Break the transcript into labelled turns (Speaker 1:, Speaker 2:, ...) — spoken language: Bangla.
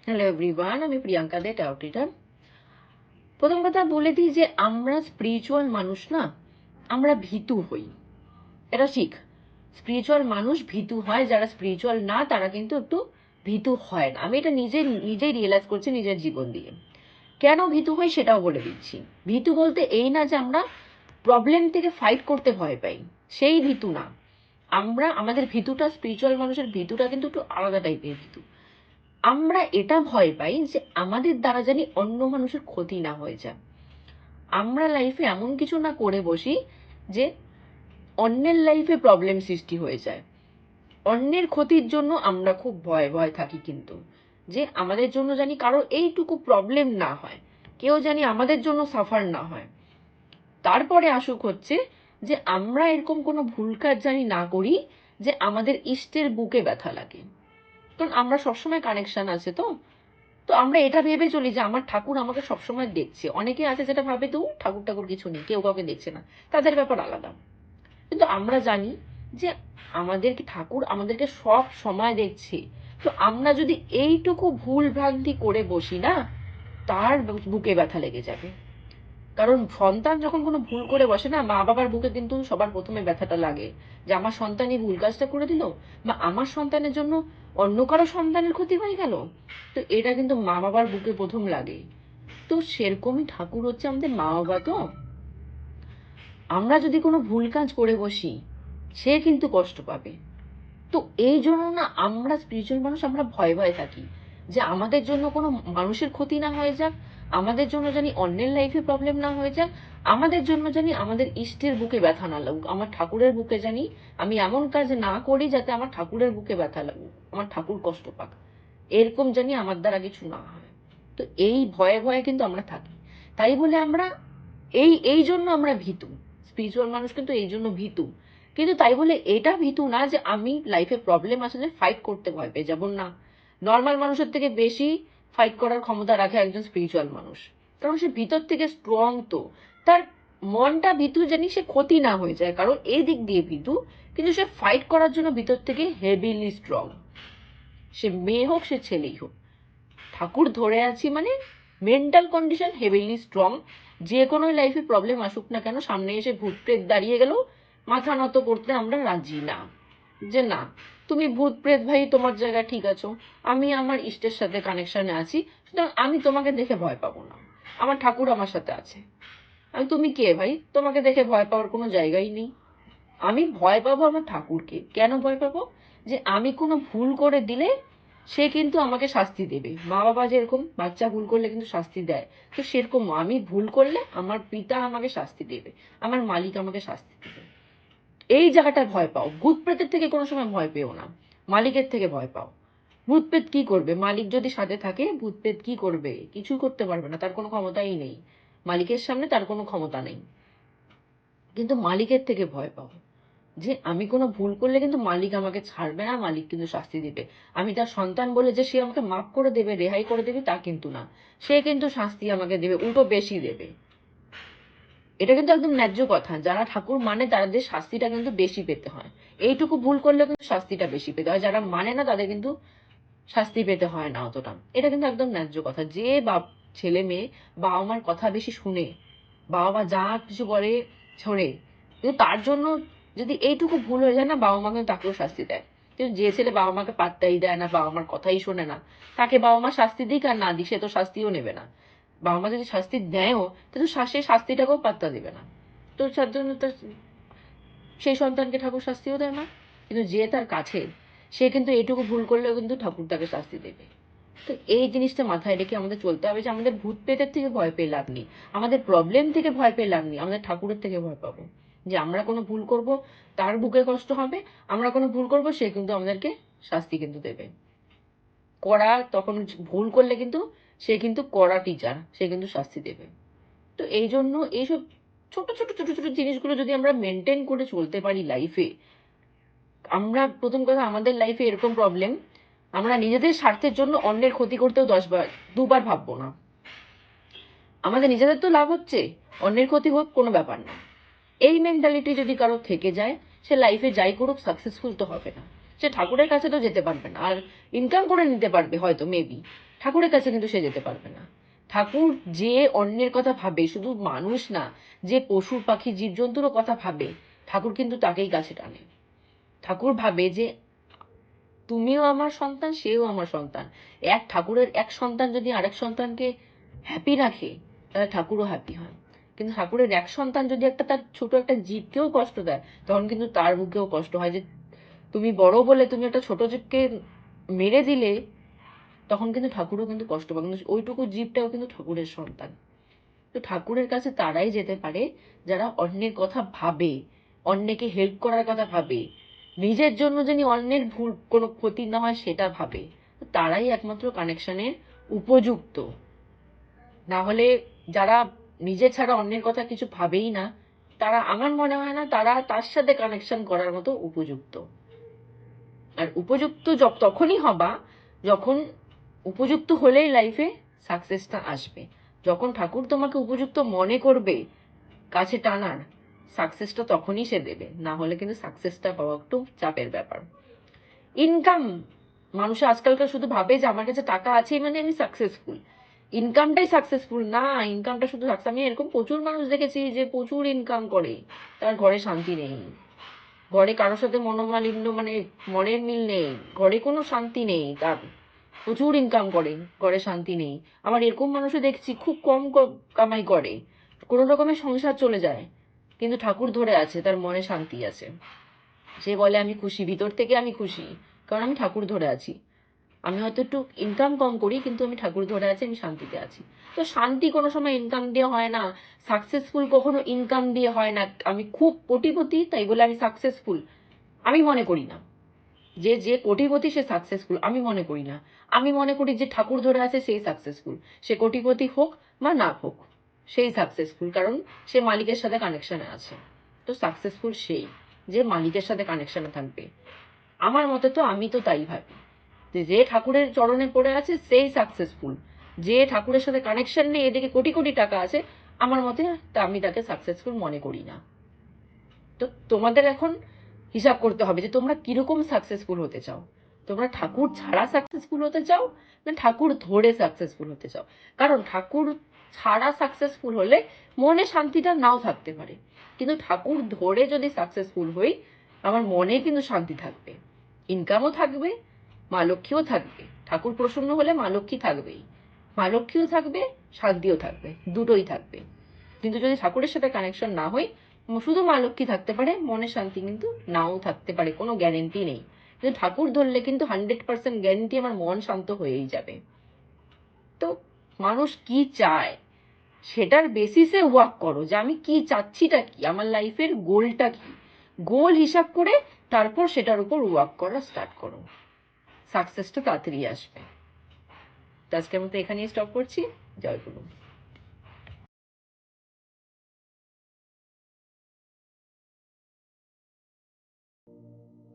Speaker 1: হ্যালো এভরিওয়ান, আমি প্রিয়াঙ্কা দে, ট্যারো রিডার। প্রথম কথা বলে দিই যে আমরা স্পিরিচুয়াল মানুষ না, আমরা ভীতু হই। এটা ঠিক। স্পিরিচুয়াল মানুষ ভীতু হয়, যারা স্পিরিচুয়াল না তারা কিন্তু একটু ভীতু হয় না। আমি এটা নিজেই রিয়েলাইজ করছি নিজের জীবন দিয়ে। কেন ভীতু হই সেটাও বলে দিচ্ছি। ভীতু বলতে এই না যে আমরা প্রবলেম থেকে ফাইট করতে ভয় পাই, সেই ভীতু না। আমরা আমাদের ভীতুটা, স্পিরিচুয়াল মানুষের ভীতুটা কিন্তু একটু আলাদা টাইপের ভীতু। আমরা এটা ভয় পাই যে আমাদের দ্বারা জানি অন্য মানুষের ক্ষতি না হয়ে যায়। আমরা লাইফে এমন কিছু না করে বসি যে অন্যের লাইফে প্রবলেম সৃষ্টি হয়ে যায়। অন্যের ক্ষতির জন্য আমরা খুব ভয় থাকি, কিন্তু যে আমাদের জন্য জানি কারো এইটুকু প্রবলেম না হয়, কেউ জানি আমাদের জন্য সাফার না হয়। তারপরে আসুক হচ্ছে যে আমরা এরকম কোনো ভুল কাজ জানি না করি যে আমাদের ইষ্টের বুকে ব্যথা লাগে। কারণ আমরা সবসময় কানেকশন আছে তো। তো আমরা এটা ভেবে চলি যে আমার ঠাকুর আমাকে সবসময় দেখছে। অনেকে আছে যেটা ভাবে তো ঠাকুর ঠাকুর কিছু নেই, কেউ কাউকে দেখছে না, তাদের ব্যাপার আলাদা। কিন্তু আমরা জানি যে আমাদেরকে ঠাকুর আমাদেরকে সব সময় দেখছে। তো আমরা যদি এইটুকু ভুল ভ্রান্তি করে বসি না, তার বুকে ব্যথা লেগে যাবে। কারণ সন্তান যখন কোনো ভুল করে বসে না, মা বাবার বুকে কিন্তু সবার প্রথমে ব্যথাটা লাগে যে আমার সন্তান এই ভুল কাজটা করে দিল, বা আমার সন্তানের জন্য অন্য কারো সন্তানের ক্ষতি হয়ে গেল। তো এটা কিন্তু মা বাবার বুকে প্রথম লাগে। তো সেরকমই ঠাকুর হচ্ছে আমাদের মা বাবা। তো আমরা যদি কোনো ভুল কাজ করে বসি, সে কিন্তু কষ্ট পাবে। তো এই জন্য না আমরা স্পিরিচুয়াল মানুষ, আমরা ভয়ে থাকি যে আমাদের জন্য কোনো মানুষের ক্ষতি না হয়ে যাক, আমাদের জন্য জানি অন্যের লাইফে প্রবলেম না হয়ে যাক, আমাদের জন্য জানি আমাদের ইষ্টের বুকে ব্যথা না লাগুক, আমার ঠাকুরের বুকে জানি আমি এমন কাজ না করি যাতে আমার ঠাকুরের বুকে ব্যথা লাগুক, আমার ঠাকুর কষ্ট পাক, এরকম জানি আমার দ্বারা কিছু না হয়। তো এই ভয়ে কিন্তু আমরা থাকি। তাই বলে আমরা এই জন্য আমরা ভীতু। স্পিরিচুয়াল মানুষ কিন্তু এই জন্য ভীতু। কিন্তু তাই বলে এটা ভীতু না যে আমি লাইফে প্রবলেম আসলে ফাইট করতে ভয় পেয়ে যাব, না। নর্মাল মানুষের থেকে বেশি ফাইট করার ক্ষমতা রাখে একজন স্পিরিচুয়াল মানুষ। কারণ সে ভিতর থেকে স্ট্রং। তো তার মনটা ভীতু জানি সে ক্ষতি না হয়ে যায়, কারণ এই দিক দিয়ে ভীতু, কিন্তু সে ফাইট করার জন্য ভিতর থেকে হেভিলি স্ট্রং। সে মেয়ে হোক সে ছেলেই হোক, ঠাকুর ধরে আছি মানে মেন্টাল কন্ডিশন হেভিলি স্ট্রং। যে কোনো লাইফে প্রবলেম আসুক না কেন, সামনে এসে ভূত প্রেত দাঁড়িয়ে গেল, মাথা নত করতে আমরা রাজি না। যে না, তুমি ভূত প্রেত ভাই তোমার জায়গায় ঠিক আছো, আমি আমার ইষ্টের সাথে কানেকশনে আছি, সুতরাং আমি তোমাকে দেখে ভয় পাবো না, আমার ঠাকুর আমার সাথে আছে। আমি তুমি কে ভাই, তোমাকে দেখে ভয় পাওয়ার কোনো জায়গাই নেই। আমি ভয় পাবো আমার ঠাকুরকে। কেন ভয় পাবো? যে আমি কোনো ভুল করে দিলে সে কিন্তু আমাকে শাস্তি দেবে। মা বাবা যেরকম বাচ্চা ভুল করলে কিন্তু শাস্তি দেয়, তো সেরকম আমি ভুল করলে আমার পিতা আমাকে শাস্তি দেবে, আমার মালিক আমাকে শাস্তি দেবে। এই জায়গাটায় ভয় পাও। ভূত প্রেতের থেকে কোনো সময় ভয় পেও না, মালিকের থেকে ভয় পাও। ভূত প্রেত কি করবে? মালিক যদি সাথে থাকে ভূত প্রেত কি করবে? কিছুই করতে পারবে না, তার কোনো ক্ষমতাই নেই। মালিকের সামনে তার কোনো ক্ষমতা নেই। কিন্তু মালিকের থেকে ভয় পাও যে আমি কোনো ভুল করলে কিন্তু মালিক আমাকে ছাড়বে না, মালিক কিন্তু শাস্তি দিবে। আমি তার সন্তান বলে যে সে আমাকে মাফ করে দেবে, রেহাই করে দেবে, তা কিন্তু না। সে কিন্তু শাস্তি আমাকে দেবে, উল্টো বেশি দেবে। এটা কিন্তু একদম ন্যায্য কথা। যারা ঠাকুর মানে তাদের শাস্তিটা কিন্তু বেশি পেতে হয়। এইটুকু ভুল করলে কিন্তু শাস্তিটা বেশি পেতে হয়, যারা মানে না তাদের কিন্তু শাস্তি পেতে হয় না অতটা। এটা কিন্তু একদম ন্যায্য কথা। যে ছেলে মেয়ে বাবা মার কথা বেশি শুনে, বাবা মা যা কিছু বলে ছোড়ে, কিন্তু তার জন্য যদি এইটুকু ভুল হয়ে যায় না, বাবা মা কিন্তু তাকেও শাস্তি দেয়। কিন্তু যে ছেলে বাবা মাকে পাত্তাই দেয় না, বাবা মার কথাই শোনে না, তাকে বাবা মা শাস্তি দিক আর না দিক সে তো শাস্তিও নেবে না। বাবা মা যদি শাস্তি দেয়ও, কিন্তু সেই শাস্তিটাকেও পাত্তা দিবে না। তো তার জন্য তার সেই সন্তানকে ঠাকুর শাস্তিও দেয় না। কিন্তু যে তার কাছে, সে কিন্তু এটুকু ভুল করলেও কিন্তু ঠাকুর তাকে শাস্তি দেবে। তো এই জিনিসটা মাথায় রেখে আমাদের চলতে হবে যে আমাদের ভূত প্রেতের থেকে ভয় পেয়ে লাভ নেই, আমাদের প্রবলেম থেকে ভয় পেয়ে লাভ নেই, আমাদের ঠাকুরের থেকে ভয় পাবো। যে আমরা কোনো ভুল করব, তার বুকে কষ্ট হবে। আমরা কোনো ভুল করব, সে কিন্তু আমাদেরকে শাস্তি কিন্তু দেবে কড়া। তখন ভুল করলে কিন্তু সে কিন্তু কড়া টিচার, সে কিন্তু শাস্তি দেবে। তো এই জন্য এইসব ছোট ছোট জিনিসগুলো যদি আমরা মেনটেন করে চলতে পারি লাইফে, আমরা প্রথম কথা আমাদের লাইফে এরকম প্রবলেম, আমরা নিজেদের স্বার্থের জন্য অন্যের ক্ষতি করতেও দুবার ভাববো না। আমাদের নিজেদের তো লাভ হচ্ছে, অন্যের ক্ষতি হোক কোনো ব্যাপার না। এই মেন্টালিটি যদি কারো থেকে যায়, সে লাইফে যাই করুক সাকসেসফুল তো হবে না। সে ঠাকুরের কাছে তো যেতে পারবে না, আর ইনকাম করে নিতে পারবে হয়তো মেবি, ঠাকুরের কাছে কিন্তু সে যেতে পারবে না। ঠাকুর যে অন্যের কথা ভাবে, শুধু মানুষ না, যে পশু পাখি জীবজন্তুরও কথা ভাবে, ঠাকুর কিন্তু তাকেই কাছে টানে। ঠাকুর ভাবে যে তুমিও আমার সন্তান, সেও আমার সন্তান। এক ঠাকুরের এক সন্তান যদি আরেক সন্তানকে হ্যাপি রাখে, তাহলে ঠাকুরও হ্যাপি হয়। কিন্তু ঠাকুরের এক সন্তান যদি তার ছোট একটা জীবকেও কষ্ট দেয়, তখন কিন্তু তার বুকেও কষ্ট হয় যে তুমি বড় বলে তুমি একটা ছোট জীবকে মেরে দিলে, তখন কিন্তু ঠাকুরও কিন্তু কষ্ট পায়। কিন্তু ওইটুকু জীবটাও কিন্তু ঠাকুরের সন্তান। তো ঠাকুরের কাছে তারাই যেতে পারে যারা অন্যের কথা ভাবে, অন্যকে হেল্প করার কথা ভাবে, নিজের জন্য যিনি অন্যের ভুল কোনো ক্ষতি না হয় সেটা ভাবে। তারাই একমাত্র কানেকশনের উপযুক্ত। না হলে যারা নিজে ছাড়া অন্যের কথা কিছু ভাবেই না, তারা, আমার মনে হয় না তারা তার সাথে কানেকশন করার মতো উপযুক্ত। আর উপযুক্ত তখনই হবা যখন, উপযুক্ত হলেই লাইফে সাকসেসটা আসবে। যখন ঠাকুর তোমাকে উপযুক্ত মনে করবে কাছে টানার, সাকসেসটা তখনই সে দেবে। না হলে কিন্তু সাকসেসটা পাওয়া একটু চাপের ব্যাপার। ইনকাম, মানুষ আজকালকার শুধু ভাবে যে আমার কাছে টাকা আছে মানে আমি সাকসেসফুল। ইনকামটাই সাকসেসফুল না। ইনকামটা শুধু সাকসেস, আমি এরকম প্রচুর মানুষ দেখেছি যে প্রচুর ইনকাম করে, তার ঘরে শান্তি নেই, ঘরে কারোর সাথে মনোমালিন্য, মানে মনের মিল নেই, ঘরে কোনো শান্তি নেই। তার প্রচুর ইনকাম করে, ঘরে শান্তি নেই। আমার এরকম মানুষও দেখছি খুব কম কামাই করে, কোনো রকমের সংসার চলে যায়, কিন্তু ঠাকুর ধরে আছে, তার মনে শান্তি আছে। সে বলে আমি খুশি, ভিতর থেকে আমি খুশি, কারণ আমি ঠাকুর ধরে আছি। আমি হয়তো একটু ইনকাম কম করি, কিন্তু আমি ঠাকুর ধরে আছি, আমি শান্তিতে আছি। তো শান্তি কোনো সময় ইনকাম দিয়ে হয় না, সাকসেসফুল কখনো ইনকাম দিয়ে হয় না। আমি খুব কোটিপতি তাই বলে আমি সাকসেসফুল, আমি মনে করি না। যে যে কোটিপতি সে সাকসেসফুল, আমি মনে করি না। আমি মনে করি যে ঠাকুর ধরে আছে সেই সাকসেসফুল। সে কোটিপতি হোক বা না হোক, সেই সাকসেসফুল, কারণ সে মালিকের সাথে কানেকশনে আছে। তো সাকসেসফুল সেই যে মালিকের সাথে কানেকশনে থাকবে। আমার মতে তো, আমি তো তাই ভাবি যে যে ঠাকুরের চরণে পড়ে আছে সেই সাকসেসফুল। যে ঠাকুরের সাথে কানেকশন নেই, এদিকে কোটি কোটি টাকা আছে, আমার মতে আমি তাকে সাকসেসফুল মনে করি না। তো তোমাদের এখন হিসাব করতে হবে যে তোমরা কিরকম সাকসেসফুল হতে চাও। তোমরা ঠাকুর ছাড়া সাকসেসফুল হতে চাও না ঠাকুর ধরে সাকসেসফুল হতে চাও? কারণ ঠাকুর ছাড়া সাকসেসফুল হলে মনে শান্তিটা নাও থাকতে পারে, কিন্তু ঠাকুর ধরে যদি সাকসেসফুল হই, আমার মনে কিন্তু শান্তি থাকবে, ইনকামও থাকবে, মা লক্ষ্মীও থাকবে। ঠাকুর প্রসন্ন হলে মা লক্ষ্মী থাকবেই, মা লক্ষ্মীও থাকবে, শান্তিও থাকবে, দুটোই থাকবে। কিন্তু যদি ঠাকুরের সাথে কানেকশন না হয়, শুধু মা লক্ষ্মী থাকতে পারে, মনে শান্তি কিন্তু নাও থাকতে পারে, কোনো গ্যারেন্টি নেই। কিন্তু ঠাকুর ধরলে কিন্তু 100% গ্যারেন্টি আমার মন শান্ত হয়েই যাবে। তো মানুষ কি চায় সেটার বেসিসে ওয়ার্ক করো, যে আমি কি চাচ্ছিটা কি, আমার লাইফের গোলটা কি, গোল হিসাব করে তারপর সেটার উপর ওয়ার্ক করা স্টার্ট করো, সাকসেসটা তাড়াতাড়ি আসবে। তো আজকের মতো এখানেই স্টপ করছি। জয় গুরু।